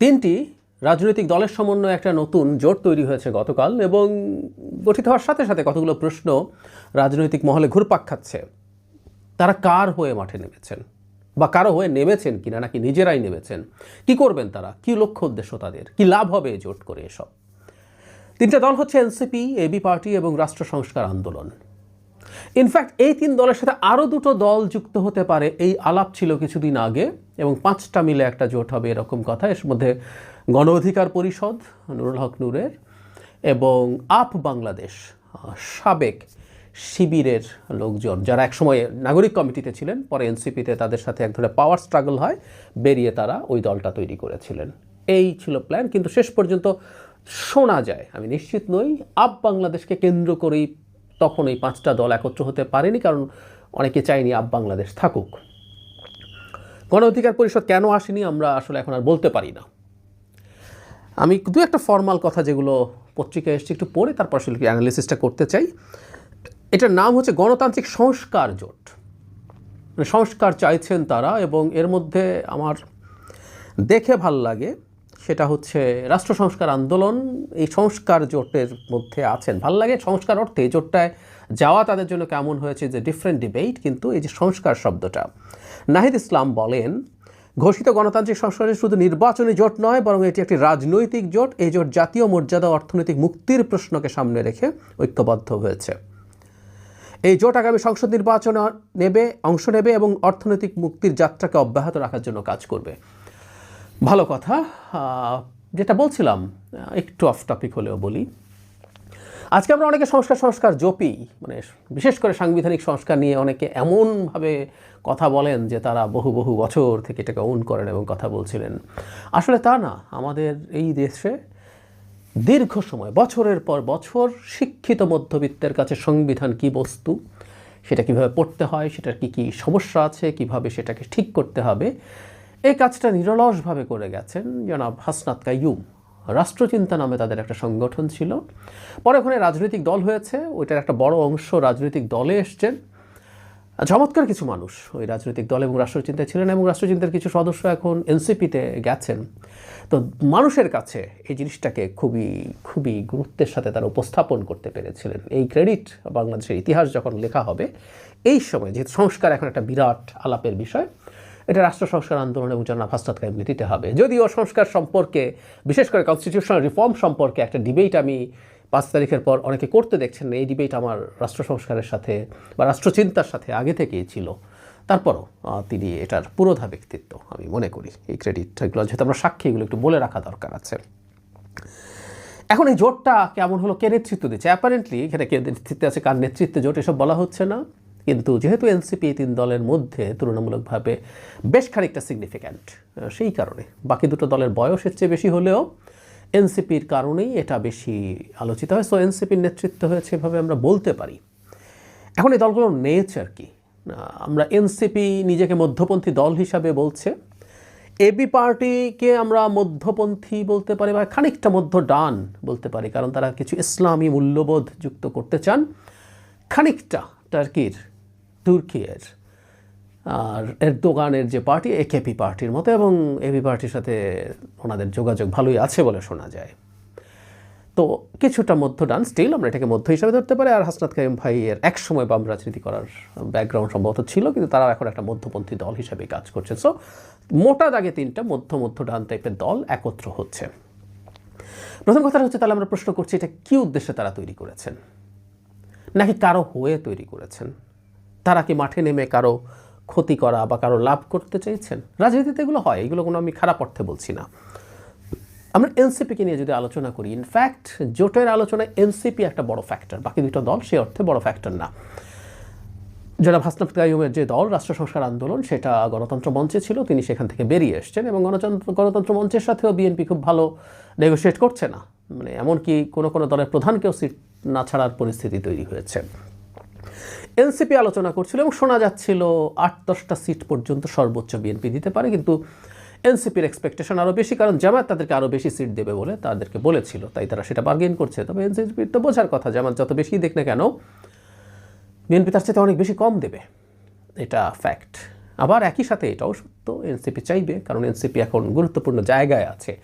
তিনটি রাজনৈতিক দলের সমন্বয়ে একটা নতুন জোট তৈরি হয়েছে গতকাল, এবং গঠিত হওয়ার সাথে সাথে কতগুলো প্রশ্ন রাজনৈতিক মহলে ঘুরপাক খাচ্ছে। তারা কার হয়ে মাঠে নেমেছেন, বা কারো হয়ে নেমেছেন কিনা, নাকি নিজেরাই নেমেছেন, কি করবেন তারা, কি লক্ষ্য উদ্দেশ্য তাদের, কি লাভ হবে এই জোট করে? এসব তিনটা দল হচ্ছে এনসিপি, এবি পার্টি এবং রাষ্ট্র সংস্কার আন্দোলন। ইনফ্যাক্ট এই তিন দলের সাথে আরও দুটো দল যুক্ত হতে পারে, এই আলাপ ছিল কিছুদিন আগে, এবং পাঁচটা মিলে একটা জোট হবে এরকম কথা। এর মধ্যে গণ অধিকার পরিষদ, নুরুল হক নূরের, এবং আপ বাংলাদেশ, সাবেক শিবিরের লোকজন, যারা একসময় নাগরিক কমিটিতে ছিলেন, পরে এনসিপিতে তাদের সাথে এক ধরনের পাওয়ার স্ট্রাগল হয়, বেরিয়ে তারা ওই দলটা তৈরি করেছিলেন। এই ছিল প্ল্যান, কিন্তু শেষ পর্যন্ত শোনা যায়, আমি নিশ্চিত নই, আপ বাংলাদেশকে কেন্দ্র করেই তখন এই পাঁচটা দল একত্র হতে পারেনি, কারণ অনেকে চায়নি আপ বাংলাদেশ থাকুক। গণ অধিকার পরিষদ কেন আসেনি আমরা আসলে এখন আর বলতে পারি না। আমি দু একটা ফর্মাল কথা যেগুলো পত্রিকায় এসছে একটু পড়ে তারপর আসলে অ্যানালিসিসটা করতে চাই। এটার নাম হচ্ছে গণতান্ত্রিক সংস্কার জোট। সংস্কার চাইছেন তারা, এবং এর মধ্যে আমার দেখে ভাল লাগে সেটা হচ্ছে রাষ্ট্র সংস্কার আন্দোলন এই সংস্কার জোটের মধ্যে আছেন। ভাল লাগে সংস্কার অর্থে এই জোটটায় যাওয়া তাদের জন্য কেমন হয়েছে যে ডিফারেন্ট ডিবেট, কিন্তু এই যে সংস্কার শব্দটা, নাহিদ ইসলাম বলেন, ঘোষিত গণতান্ত্রিক সংস্কারের শুধু নির্বাচনী জোট নয়, বরং এটি একটি রাজনৈতিক জোট। এই জোট জাতীয় মর্যাদা, অর্থনৈতিক মুক্তির প্রশ্নকে সামনে রেখে ঐক্যবদ্ধ হয়েছে। এই জোট আগামী সংসদ নির্বাচনে অংশ নেবে এবং অর্থনৈতিক মুক্তির যাত্রাকে অব্যাহত রাখার জন্য কাজ করবে। ভালো কথা। যেটা বলছিলাম, একটু অফ টপিক হলেও বলি, আজকে আমরা অনেকে সংস্কার জপি, মানে বিশেষ করে সাংবিধানিক সংস্কার নিয়ে অনেকে এমনভাবে কথা বলেন যে তারা বহু বহু বছর থেকে এটাকে ওন করেন এবং কথা বলছিলেন। আসলে তা না। আমাদের এই দেশে দীর্ঘ সময়, বছরের পর বছর, শিক্ষিত মধ্যবিত্তের কাছে সংবিধান কি বস্তু, সেটা কিভাবে পড়তে হয়, সেটার কি কি সমস্যা আছে, কিভাবে সেটাকে ঠিক করতে হবে, এই কাজটা নিরলসভাবে করে গেছেন জনাব হাসনাত কাইয়ুম। রাষ্ট্রচিন্তা নামে তাদের একটা সংগঠন ছিল, পরে ওখানে রাজনৈতিক দল হয়েছে, ওইটার একটা বড় অংশ রাজনৈতিক দলে এসছেন। চমৎকার কিছু মানুষ ওই রাজনৈতিক দল এবং রাষ্ট্রচিন্তায় ছিলেন, এবং রাষ্ট্রচিন্তার কিছু সদস্য এখন এনসিপিতে গেছেন। তো মানুষের কাছে এই জিনিসটাকে খুবই খুবই গুরুত্বের সাথে তারা উপস্থাপন করতে পেরেছিলেন। এই ক্রেডিট বাংলাদেশের ইতিহাস যখন লেখা হবে এই সময়, যেহেতু সংস্কার এখন একটা বিরাট আলাপের বিষয়, এটা রাষ্ট্র সংস্কার আন্দোলন এবং জনাব হাসনাত কাইয়ুমকে দিতে হবে। যদিও সংস্কার সম্পর্কে, বিশেষ করে কনস্টিটিউশনাল রিফর্ম সম্পর্কে একটা ডিবেট আমি 5 তারিখের পর অনেকে করতে দেখছেন, এই ডিবেট আমার রাষ্ট্র সংস্কারের সাথে বা রাষ্ট্রচিন্তার সাথে আগে থেকেই ছিল। তারপরও তিনি এটার পুরোধা ব্যক্তিত্ব আমি মনে করি। এই ক্রেডিটগুলো যেহেতু আমরা সাক্ষী, এগুলো একটু বলে রাখা দরকার আছে। এখন এই জোটটা কেমন হলো, কে নেতৃত্ব দিচ্ছে? অ্যাপারেন্টলি এখানে কে নেতৃত্বে আছে, কার নেতৃত্বে জোট, এসব বলা হচ্ছে না। কিন্তু যেহেতু এনসিপি এই তিন দলের মধ্যে তুলনামূলকভাবে বেশ খানিকটা সিগনিফিক্যান্ট, সেই কারণে বাকি দুটো দলের বয়স এর চেয়ে বেশি হলেও এনসিপির কারণেই এটা বেশি আলোচিত হয়। সো এনসিপির নেতৃত্ব হয়েছে এভাবে আমরা বলতে পারি। এখন এই দলগুলোর নেচার কি? আমরা এনসিপি নিজেকে মধ্যপন্থী দল হিসাবে বলছে, এবি পার্টিকে আমরা মধ্যপন্থী বলতে পারি বা খানিকটা মধ্য ডান বলতে পারি, কারণ তারা কিছু ইসলামী মূল্যবোধ যুক্ত করতে চান, খানিকটা তুর্কির আর এরদোগানের যে পার্টি, একেপি পার্টির মতো, এবং এবি পার্টির সাথে ওনাদের যোগাযোগ ভালোই আছে বলে শোনা যায়। তো কিছুটা মধ্য ডান, স্টিল আমরা এটাকে মধ্য হিসাবে ধরতে পারি। আর হাসনাত কাইয়ুম ভাইয়ের একসময় বাম রাজনীতি করার ব্যাকগ্রাউন্ড সম্ভবত ছিল, কিন্তু তারাও এখন একটা মধ্যপন্থী দল হিসাবে কাজ করছে। সো মোটা দাগে তিনটা মধ্য ডান টাইপের দল একত্র হচ্ছে। প্রথম কথাটা হচ্ছে, তাহলে আমরা প্রশ্ন করছি, এটা কী উদ্দেশ্যে তারা তৈরি করেছেন, নাকি কারো হয়ে তৈরি করেছেন? তারা কি মাঠে নেমে কারো ক্ষতি করা বা কারো লাভ করতে চাইছেন? রাজনীতিতে এগুলো হয়, এগুলো কোনো আমি খারাপ অর্থে বলছি না। আমরা এনসিপিকে নিয়ে যদি আলোচনা করি, ইনফ্যাক্ট জোটের আলোচনায় এনসিপি একটা বড় ফ্যাক্টর, বাকি দুটো দল সে অর্থে বড় ফ্যাক্টর না। জনাব হাসনাত কাইয়ুমের যে দল রাষ্ট্র সংস্কার আন্দোলন, সেটা গণতন্ত্র মঞ্চে ছিল, তিনি সেখান থেকে বেরিয়ে এসছেন, এবং গণতন্ত্র মঞ্চের সাথেও বিএনপি খুব ভালো নেগোশিয়েট করছে না, মানে এমনকি কোনো কোনো দলের প্রধানকেও সিট না ছাড়ার পরিস্থিতি তৈরি হয়েছে। এনসিপি আলোচনা করছিল এবং শোনা যাচ্ছিল 8-10টা সিট পর্যন্ত সর্বোচ্চ বিএনপি দিতে পারে, কিন্তু এনসিপির এক্সপেকটেশন আরও বেশি, কারণ জামায়াত তাদেরকে আরও বেশি সিট দেবে বলে তাদেরকে বলেছিল, তাই তারা সেটা বার্গেন করছে। তবে এনসিপির তো বোঝার কথা, জামায়াত যত বেশি দেখ না কেন বিএনপি তার সাথে অনেক বেশি কম দেবে, এটা ফ্যাক্ট। আবার একই সাথে এটাও সত্য, এনসিপি চাইবে, কারণ এনসিপি এখন গুরুত্বপূর্ণ জায়গায় আছে।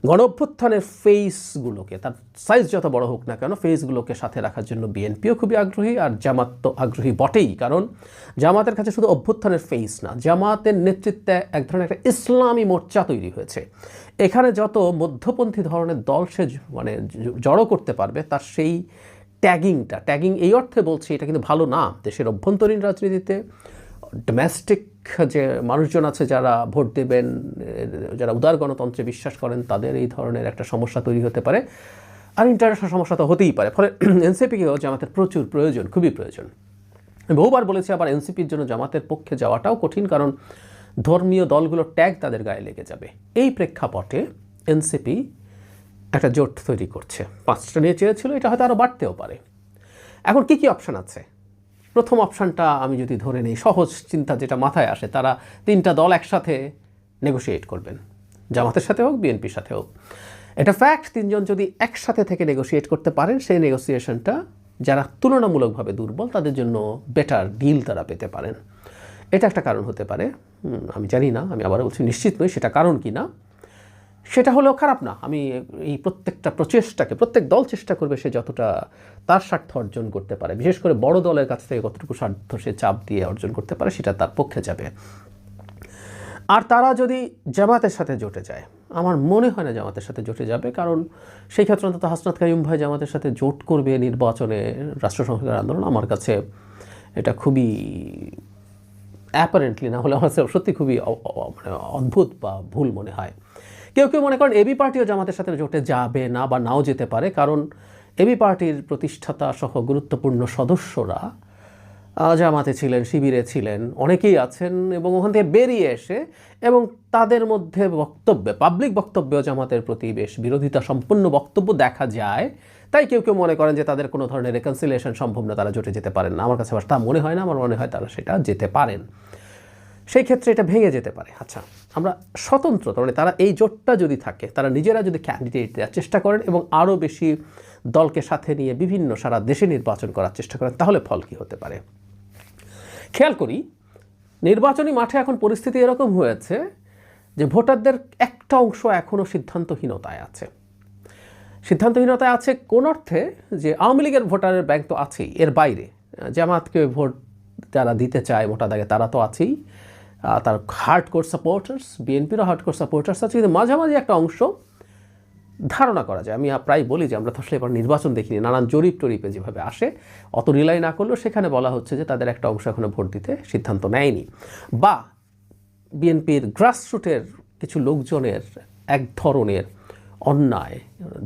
গণ অভ্যুত্থানের ফেসগুলোকে, তার সাইজ যত বড় হোক না কেন, ফেসগুলোকে সাথে রাখার জন্য বিএনপিও খুবই আগ্রহী, আর জামাত তো আগ্রহী বটেই। কারণ জামাতের কাছে শুধু অভ্যুত্থানের ফেস না, জামাতের নেতৃত্বে এক ধরনের একটা ইসলামী মোর্চা তৈরি হয়েছে। এখানে যত মধ্যপন্থী ধরনের দল সে মানে জড়ো করতে পারবে, তার সেই ট্যাগিং এই অর্থে বলছি, এটা কিন্তু ভালো না দেশের অভ্যন্তরীণ রাজনীতিতে। ডোমেস্টিক যে মানুষজন আছে যারা ভোট দেবেন, যারা উদার গণতন্ত্রে বিশ্বাস করেন, তাদের এই ধরনের একটা সমস্যা তৈরি হতে পারে, আর ইন্টারন্যাশনাল সমস্যা তো হতেই পারে। ফলে এনসিপিকেও জামাতের প্রচুর প্রয়োজন, খুবই প্রয়োজন। বহুবার বলেছি, আবার এনসিপির জন্য জামাতের পক্ষে যাওয়াটাও কঠিন, কারণ ধর্মীয় দলগুলোর ট্যাগ তাদের গায়ে লেগে যাবে। এই প্রেক্ষাপটে এনসিপি একটা জোট তৈরি করছে। 5টা নিয়ে চেয়েছিল, এটা হয়তো আরও বাড়তেও পারে। এখন কি অপশান আছে? প্রথম অপশানটা আমি যদি ধরে নিই, সহজ চিন্তা যেটা মাথায় আসে, তারা 3টা দল একসাথে নেগোশিয়েট করবেন, জামাতের সাথে হোক, বিএনপির সাথে হোক। এটা ফ্যাক্ট, 3জন যদি একসাথে থেকে নেগোশিয়েট করতে পারেন, সেই নেগোসিয়েশনটা যারা তুলনামূলকভাবে দুর্বল তাদের জন্য বেটার ডিল তারা পেতে পারেন। এটা একটা কারণ হতে পারে। আমি জানি না, আমি আবার বলছি নিশ্চিত নই সেটা কারণ কি না। সেটা হলেও খারাপ না। আমি এই প্রত্যেকটা প্রচেষ্টাকে, প্রত্যেক দল চেষ্টা করবে সে যতটা তার স্বার্থ অর্জন করতে পারে, বিশেষ করে বড় দলের কাছ থেকে কতটুকু স্বার্থ সে চাপ দিয়ে অর্জন করতে পারে, সেটা তার পক্ষে যাবে। আর তারা যদি জামাতের সাথে জোটে যায়, আমার মনে হয় না জামাতের সাথে জোটে যাবে, কারণ সেই ক্ষেত্রে অন্তত হাসনাত কাইয়ুম ভাই জামাতের সাথে জোট করবে নির্বাচনে, রাষ্ট্র সংস্কার আন্দোলন, আমার কাছে এটা খুবই অ্যাপারেন্টলি, না হলে আমার সত্যি খুবই মানে অদ্ভুত বা ভুল মনে হয়। কেউ মনে করেন এবি পার্টিও জামাতের সাথে জোটে যাবে না বা নাও যেতে পারে, কারণ এবি পার্টির প্রতিষ্ঠাতা সহ গুরুত্বপূর্ণ সদস্যরা জামাতে ছিলেন, শিবিরে ছিলেন, অনেকেই আছেন, এবং ওখান থেকে বেরিয়ে এসে এবং তাদের মধ্যে বক্তব্যে, পাবলিক বক্তব্যেও জামাতের প্রতি বেশ বিরোধিতা সম্পন্ন বক্তব্য দেখা যায়। তাই কেউ মনে করেন যে তাদের কোনো ধরনের রেকনসিলিয়েশন সম্ভব না, তারা জোটে যেতে পারেন না। আমার কাছে তা মনে হয় না, আমার মনে হয় তারা সেটা যেতে পারেন। সেই ক্ষেত্রে এটা ভেঙে যেতে পারে। আচ্ছা, আমরা স্বতন্ত্র, মানে তারা এই জোটটা যদি থাকে, তারা নিজেরা যদি ক্যান্ডিডেট দেওয়ার চেষ্টা করেন এবং আরও বেশি দলকে সাথে নিয়ে বিভিন্ন সারা দেশে নির্বাচন করার চেষ্টা করেন, তাহলে ফল কী হতে পারে? খেয়াল করি, নির্বাচনী মাঠে এখন পরিস্থিতি এরকম হয়েছে যে ভোটারদের একটা অংশ এখনও সিদ্ধান্তহীনতায় আছে। সিদ্ধান্তহীনতায় আছে কোন অর্থে? যে আওয়ামী লীগের ভোটারের ব্যাংক তো আছেই, এর বাইরে জামাতকে ভোট যারা দিতে চায় মোটা দাগে তারা তো আছেই, তার হার্ডকোর সাপোর্টার্স, বিএনপিরও হার্ডকোর সাপোর্টার্স আছে, কিন্তু মাঝামাঝি একটা অংশ ধারণা করা যায়, আমি প্রায় বলি যে আমরা তো আসলে এবার নির্বাচন দেখিনি, নানান জরিপে যেভাবে আসে অত রিলাই না করলেও সেখানে বলা হচ্ছে যে তাদের একটা অংশ এখনো ভোট দিতে সিদ্ধান্ত নেয়নি, বা বিএনপির গ্রাসরুটের কিছু লোকজনের এক ধরনের অন্যায়,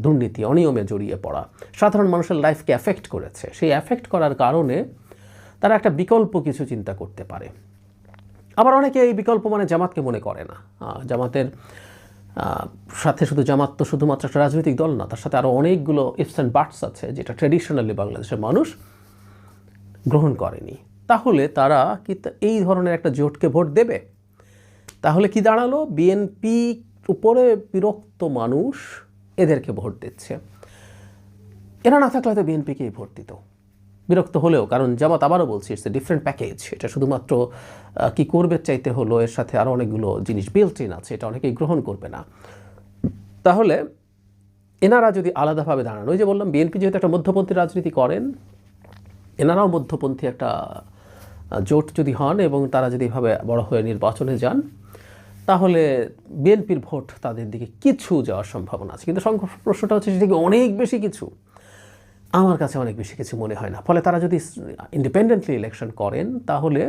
দুর্নীতি, অনিয়মে জড়িয়ে পড়া সাধারণ মানুষের লাইফকে অ্যাফেক্ট করেছে। সেই অ্যাফেক্ট করার কারণে তারা একটা বিকল্প কিছু চিন্তা করতে পারে। আবার অনেকে এই বিকল্প মানে জামাতকে মনে করে না। জামাতের সাথে শুধু জামাত তো শুধুমাত্র একটা রাজনৈতিক দল না, তার সাথে আরও অনেকগুলো ইফস অ্যান্ড বাটস আছে যেটা ট্র্যাডিশনালি বাংলাদেশের মানুষ গ্রহণ করেনি। তাহলে তারা কি এই ধরনের একটা জোটকে ভোট দেবে? তাহলে কি দাঁড়ালো? বিএনপি উপরে বিরক্ত মানুষ এদেরকে ভোট দিচ্ছে। এরা না থাকলে তো বিএনপিকেই ভোট দিত, বিরক্ত হলেও। কারণ জামাত, আবারও বলছি, ইটস এ ডিফারেন্ট প্যাকেজ। এটা শুধুমাত্র কি করবে চাইতে হলো, এর সাথে আরও অনেকগুলো জিনিস বিল্ট ইন আছে, এটা অনেকেই গ্রহণ করবে না। তাহলে এনারা যদি আলাদাভাবে দাঁড়ান, ওই যে বললাম বিএনপি যেহেতু একটা মধ্যপন্থী রাজনীতি করেন, এনারাও মধ্যপন্থী একটা জোট যদি হন এবং তারা যদি এভাবে বড় হয়ে নির্বাচনে যান, তাহলে বিএনপির ভোট তাদের দিকে কিছু যাওয়ার সম্ভাবনা আছে। কিন্তু প্রশ্নটা হচ্ছে সেটা কি অনেক বেশি কিছু? আমার কাছে অনেক বেশি কিছু মনে হয় না। ফলে তারা যদি ইন্ডিপেন্ডেন্টলি ইলেকশন করেন, তাহলে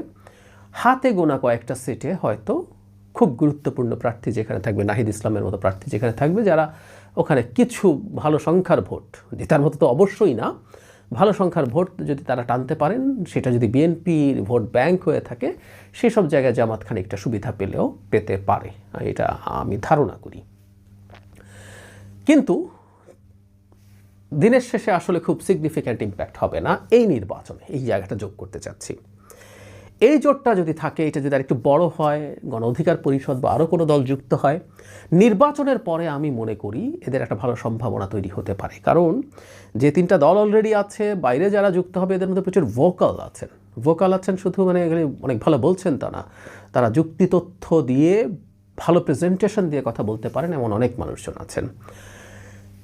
হাতে গোনা কয়েকটা সিটে হয়তো খুব গুরুত্বপূর্ণ প্রার্থী যেখানে থাকবে, নাহিদ ইসলামের মতো প্রার্থী যেখানে থাকবে, যারা ওখানে কিছু ভালো সংখ্যার ভোট, জেতার মতো তো অবশ্যই না, ভালো সংখ্যার ভোট যদি তারা টানতে পারেন, সেটা যদি বিএনপির ভোট ব্যাংক হয়ে থাকে, সেসব জায়গায় জামাত খানিকটা সুবিধা পেতে পারে, এটা আমি ধারণা করি। কিন্তু দিনের শেষে আসলে খুব সিগনিফিক্যান্ট ইম্প্যাক্ট হবে না এই নির্বাচনে, এই জায়গাটা যোগ করতে চাচ্ছি। এই জোটটা যদি থাকে, এটা যদি আরেকটু বড় হয়, গণ অধিকার পরিষদ বা আরও কোনো দল যুক্ত হয়, নির্বাচনের পরে আমি মনে করি এদের একটা ভালো সম্ভাবনা তৈরি হতে পারে। কারণ যে 3টা দল অলরেডি আছে, বাইরে যারা যুক্ত হবে এদের মধ্যে প্রচুর ভোকাল আছেন, ভোকাল আছেন শুধু মানে এগুলি অনেক ভালো বলছেন তা না, তারা যুক্তি তথ্য দিয়ে ভালো প্রেজেন্টেশন দিয়ে কথা বলতে পারেন এমন অনেক মানুষজন আছেন।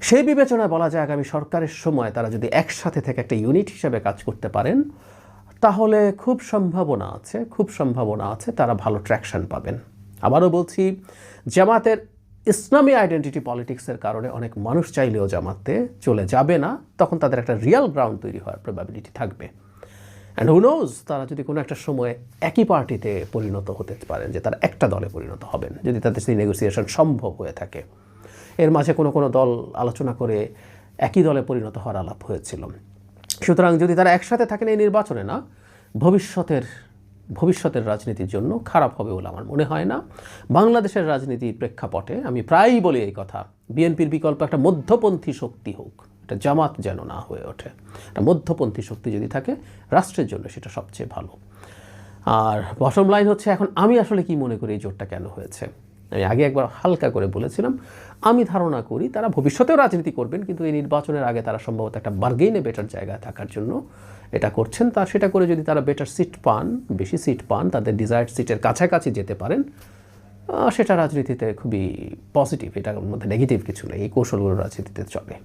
সেই বিবেচনায় বলা যায় আগামী সরকারের সময় তারা যদি একসাথে থেকে একটা ইউনিট হিসেবে কাজ করতে পারেন তাহলে খুব সম্ভাবনা আছে তারা ভালো ট্র্যাকশন পাবেন। আবারও বলছি, জামাতের ইসলামী আইডেন্টিটি পলিটিক্সের কারণে অনেক মানুষ চাইলেও জামাতে চলে যাবে না, তখন তাদের একটা রিয়াল গ্রাউন্ড তৈরি হওয়ার প্রবাবিলিটি থাকবে। অ্যান্ড হু নোজ, তারা যদি কোনো একটা সময়ে একই পার্টিতে পরিণত হতে পারেন, যে তারা একটা দলে পরিণত হবেন যদি তাদের সেই নেগোসিয়েশন সম্ভব হয়ে থাকে। এর মাঝে কোনো দল আলোচনা করে একই দলে পরিণত হওয়ার আলাপ হয়েছিল। সুতরাং যদি তারা একসাথে থাকেন এই নির্বাচনে, না ভবিষ্যতের রাজনীতির জন্য খারাপ হবে বলে আমার মনে হয় না। বাংলাদেশের রাজনীতির প্রেক্ষাপটে আমি প্রায়ই বলি এই কথা, বিএনপির বিকল্প একটা মধ্যপন্থী শক্তি হোক, এটা জামাত যেন না হয়ে ওঠে। একটা মধ্যপন্থী শক্তি যদি থাকে রাষ্ট্রের জন্য সেটা সবচেয়ে ভালো। আর বটম লাইন হচ্ছে, এখন আমি আসলে কি মনে করি এই জোটটা কেন হয়েছে। আমি আগে একবার হালকা করে বলেছিলাম, আমি ধারণা করি তারা ভবিষ্যতেও রাজনীতি করবেন, কিন্তু এই নির্বাচনের আগে তারা সম্ভবত একটা বার্গেইনে বেটার জায়গায় থাকার জন্য এটা করছেন। সেটা করে যদি তারা বেটার সিট পান, বেশি সিট পান, তাদের ডিজায়ার্ড সিটের কাছাকাছি যেতে পারেন, সেটা রাজনীতিতে খুবই পজিটিভ, এটার মধ্যে নেগেটিভ কিছু নেই। এই কৌশলগুলো রাজনীতিতে চলে।